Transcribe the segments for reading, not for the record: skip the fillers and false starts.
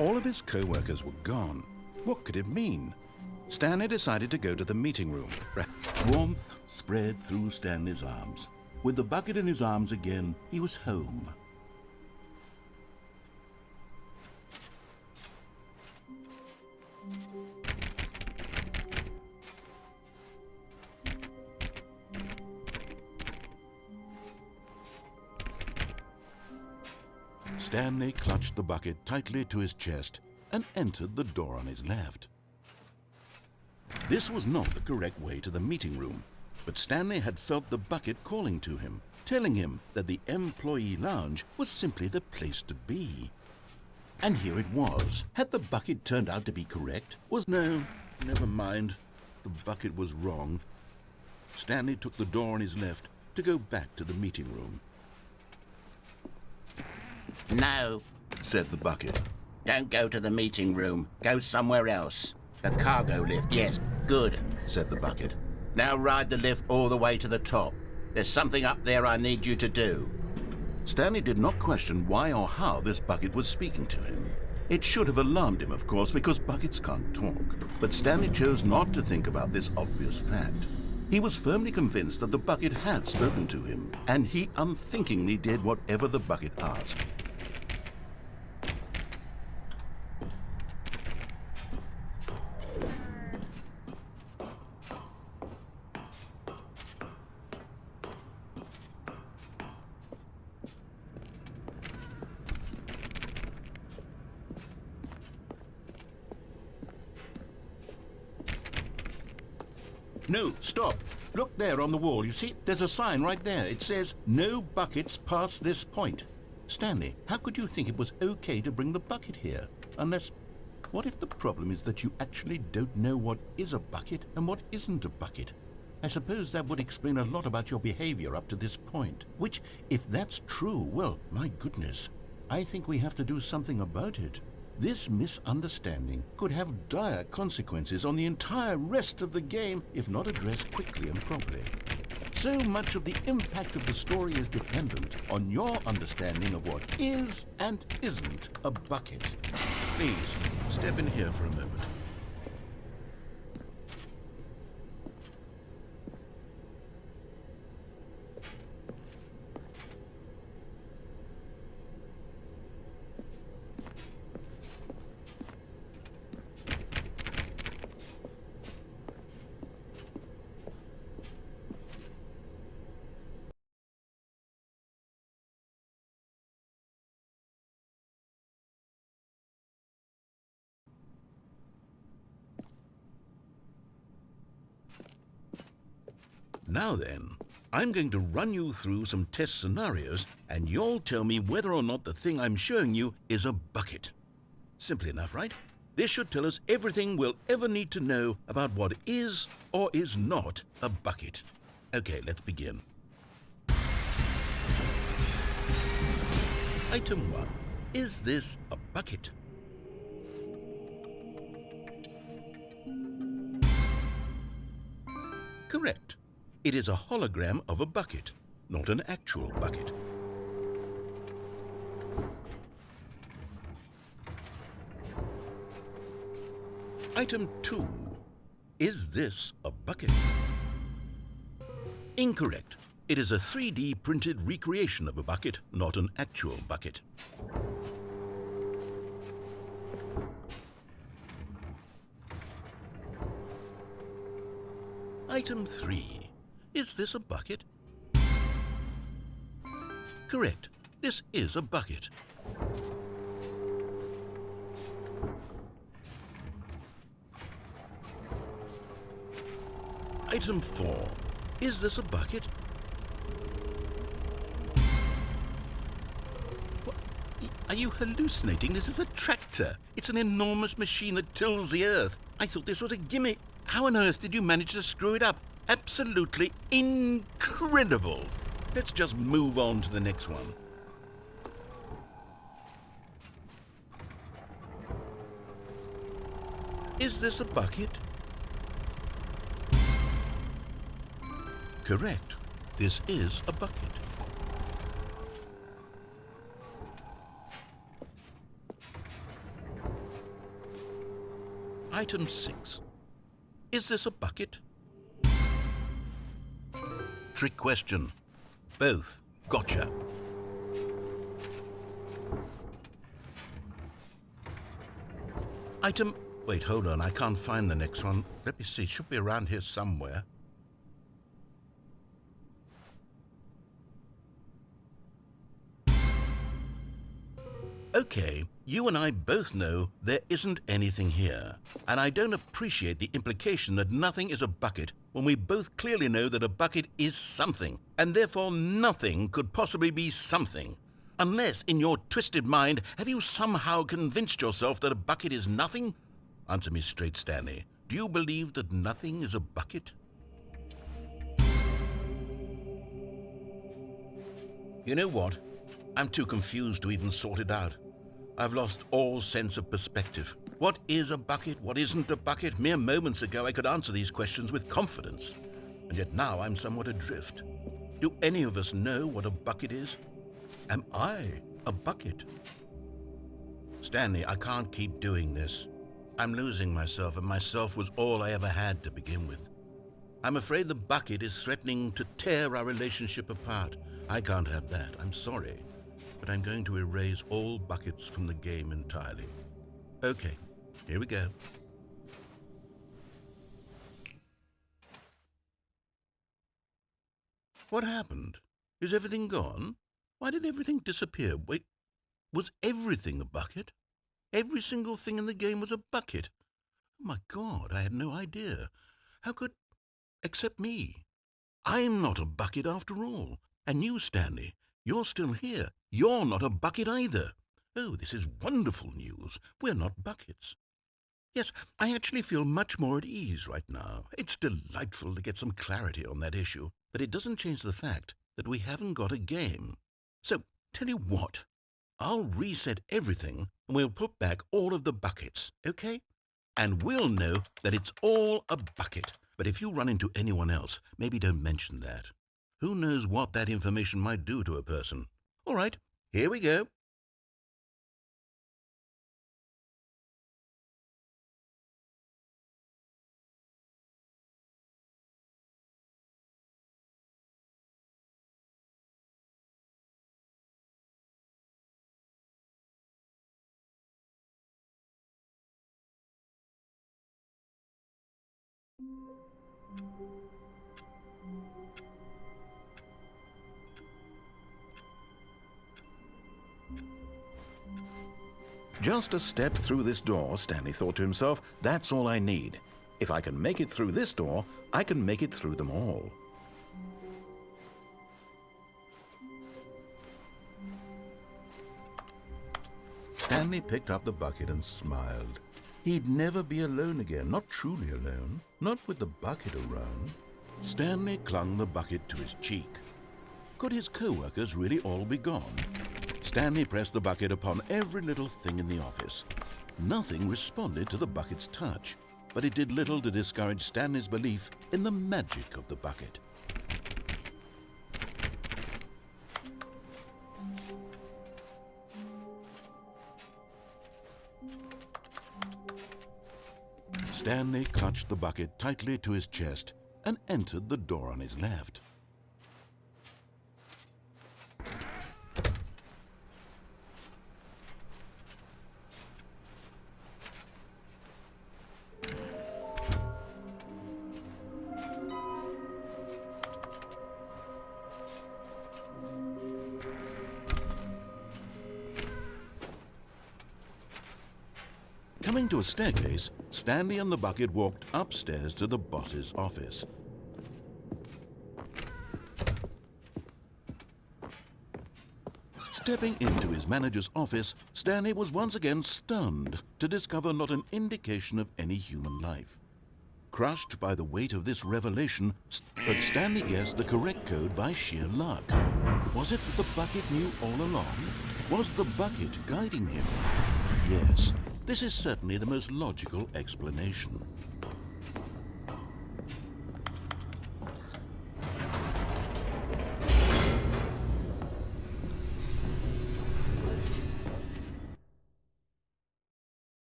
All of his co-workers were gone. What could it mean? Stanley decided to go to the meeting room. Warmth spread through Stanley's arms. With the bucket in his arms again, he was home. Stanley clutched the bucket tightly to his chest and entered the door on his left. This was not the correct way to the meeting room, but Stanley had felt the bucket calling to him, telling him that the employee lounge was simply the place to be. And here it was. Had the bucket turned out to be correct? No, never mind. The bucket was wrong. Stanley took the door on his left to go back to the meeting room. No, Said the bucket. don't go to the meeting room. Go somewhere else. The cargo lift, yes, good. Said the bucket. Now ride the lift all the way to the top. There's something up there I need you to do. Stanley did not question why or how this bucket was speaking to him. It should have alarmed him, of course, because buckets can't talk. But Stanley chose not to think about this obvious fact. He was firmly convinced that the bucket had spoken to him, and he unthinkingly did whatever the bucket asked. No, stop. Look there on the wall. You see, there's a sign right there. It says, "No buckets past this point." Stanley, how could you think it was okay to bring the bucket here? Unless, what if the problem is that you actually don't know what is a bucket and what isn't a bucket? I suppose that would explain a lot about your behavior up to this point. Which, if that's true, well, my goodness, I think we have to do something about it. This misunderstanding could have dire consequences on the entire rest of the game if not addressed quickly and promptly. So much of the impact of the story is dependent on your understanding of what is and isn't a bucket. Please, step in here for a moment. Now then, I'm going to run you through some test scenarios and you'll tell me whether or not the thing I'm showing you is a bucket. Simple enough, right? This should tell us everything we'll ever need to know about what is or is not a bucket. Okay, let's begin. Item 1. Is this a bucket? Correct. It is a hologram of a bucket, not an actual bucket. Item 2. Is this a bucket? Incorrect. It is a 3D printed recreation of a bucket, not an actual bucket. Item 3. Is this a bucket? Correct. This is a bucket. Item 4. Is this a bucket? What? Are you hallucinating? This is a tractor. It's an enormous machine that tills the earth. I thought this was a gimmick. How on earth did you manage to screw it up? Absolutely incredible. Let's just move on to the next one. Is this a bucket? Correct. This is a bucket. Item 6. Is this a bucket? Trick question. Both. Gotcha. Item... Wait, hold on. I can't find the next one. Let me see. It should be around here somewhere. Okay, you and I both know there isn't anything here. And I don't appreciate the implication that nothing is a bucket when we both clearly know that a bucket is something, and therefore nothing could possibly be something. Unless, in your twisted mind, have you somehow convinced yourself that a bucket is nothing? Answer me straight, Stanley. Do you believe that nothing is a bucket? You know what? I'm too confused to even sort it out. I've lost all sense of perspective. What is a bucket? What isn't a bucket? Mere moments ago I could answer these questions with confidence, and yet now I'm somewhat adrift. Do any of us know what a bucket is? Am I a bucket? Stanley, I can't keep doing this. I'm losing myself, and myself was all I ever had to begin with. I'm afraid the bucket is threatening to tear our relationship apart. I can't have that. I'm sorry. But I'm going to erase all buckets from the game entirely. Okay, here we go. What happened? Is everything gone? Why did everything disappear? Wait, was everything a bucket? Every single thing in the game was a bucket. Oh my God, I had no idea. How could... except me. I'm not a bucket after all. And you, Stanley, you're still here. You're not a bucket either. Oh, this is wonderful news. We're not buckets. Yes, I actually feel much more at ease right now. It's delightful to get some clarity on that issue, but it doesn't change the fact that we haven't got a game. So, tell you what, I'll reset everything and we'll put back all of the buckets, okay? And we'll know that it's all a bucket. But if you run into anyone else, maybe don't mention that. Who knows what that information might do to a person? All right, here we go. Just a step through this door, Stanley thought to himself. That's all I need. If I can make it through this door, I can make it through them all. Stanley picked up the bucket and smiled. He'd never be alone again, not truly alone, not with the bucket around. Stanley clung the bucket to his cheek. Could his co-workers really all be gone? Stanley pressed the bucket upon every little thing in the office. Nothing responded to the bucket's touch, but it did little to discourage Stanley's belief in the magic of the bucket. Stanley clutched the bucket tightly to his chest and entered the door on his left. Coming to a staircase, Stanley and the bucket walked upstairs to the boss's office. Stepping into his manager's office, Stanley was once again stunned to discover not an indication of any human life. Crushed by the weight of this revelation, but Stanley guessed the correct code by sheer luck. Was it that the bucket knew all along? Was the bucket guiding him? Yes. This is certainly the most logical explanation.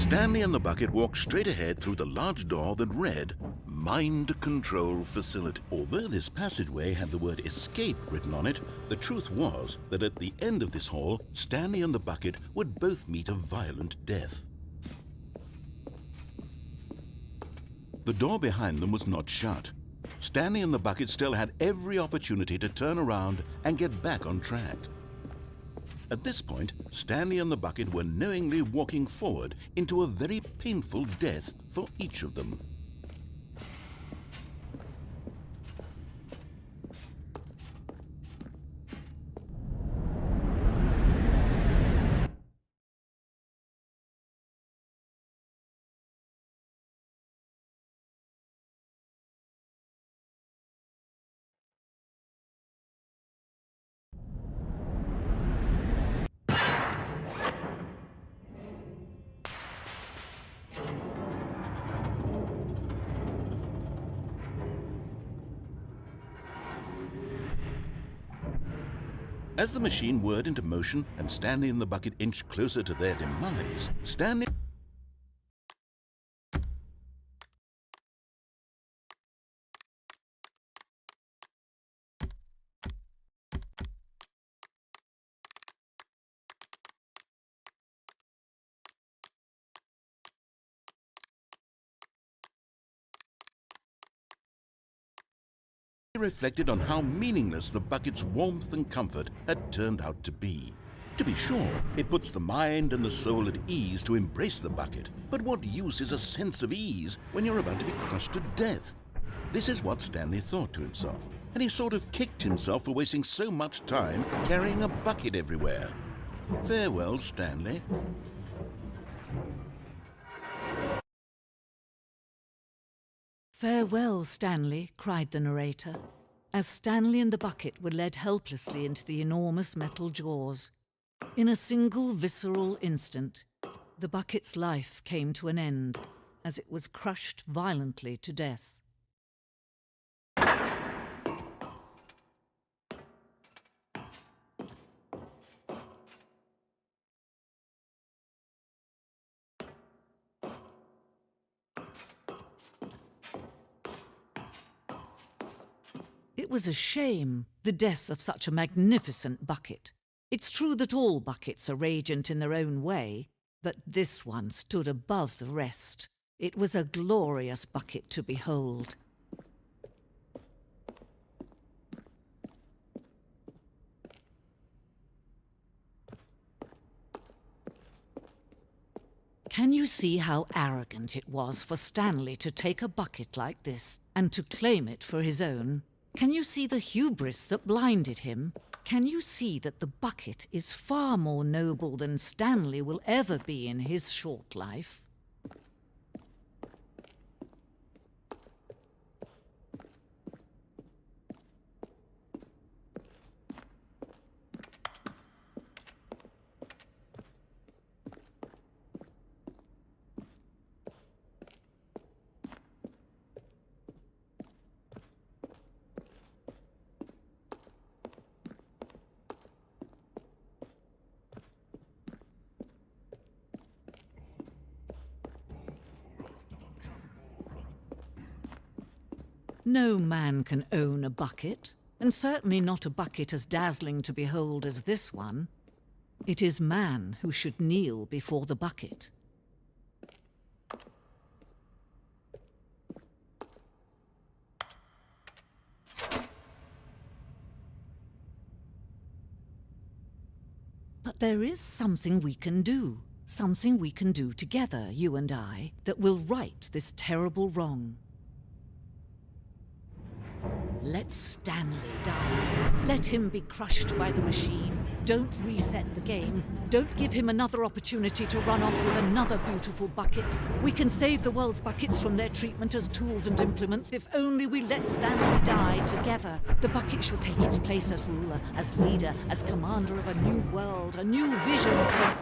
Stanley and the bucket walked straight ahead through the large door that read, Mind Control Facility. Although this passageway had the word escape written on it, the truth was that at the end of this hall, Stanley and the bucket would both meet a violent death. The door behind them was not shut. Stanley and the bucket still had every opportunity to turn around and get back on track. At this point, Stanley and the bucket were knowingly walking forward into a very painful death for each of them. As the machine whirred into motion and Stanley and the bucket inched closer to their demise, Stanley reflected on how meaningless the bucket's warmth and comfort had turned out to be. To be sure, it puts the mind and the soul at ease to embrace the bucket, but what use is a sense of ease when you're about to be crushed to death? This is what Stanley thought to himself, and he sort of kicked himself for wasting so much time carrying a bucket everywhere. Farewell, Stanley. "Farewell, Stanley," cried the narrator, as Stanley and the bucket were led helplessly into the enormous metal jaws. In a single visceral instant, the bucket's life came to an end as it was crushed violently to death. It was a shame, the death of such a magnificent bucket. It's true that all buckets are radiant in their own way, but this one stood above the rest. It was a glorious bucket to behold. Can you see how arrogant it was for Stanley to take a bucket like this and to claim it for his own? Can you see the hubris that blinded him? Can you see that the bucket is far more noble than Stanley will ever be in his short life? No man can own a bucket, and certainly not a bucket as dazzling to behold as this one. It is man who should kneel before the bucket. But there is something we can do together, you and I, that will right this terrible wrong. Let Stanley die. Let him be crushed by the machine. Don't reset the game. Don't give him another opportunity to run off with another beautiful bucket. We can save the world's buckets from their treatment as tools and implements if only we let Stanley die together. The bucket shall take its place as ruler, as leader, as commander of a new world, a new vision for...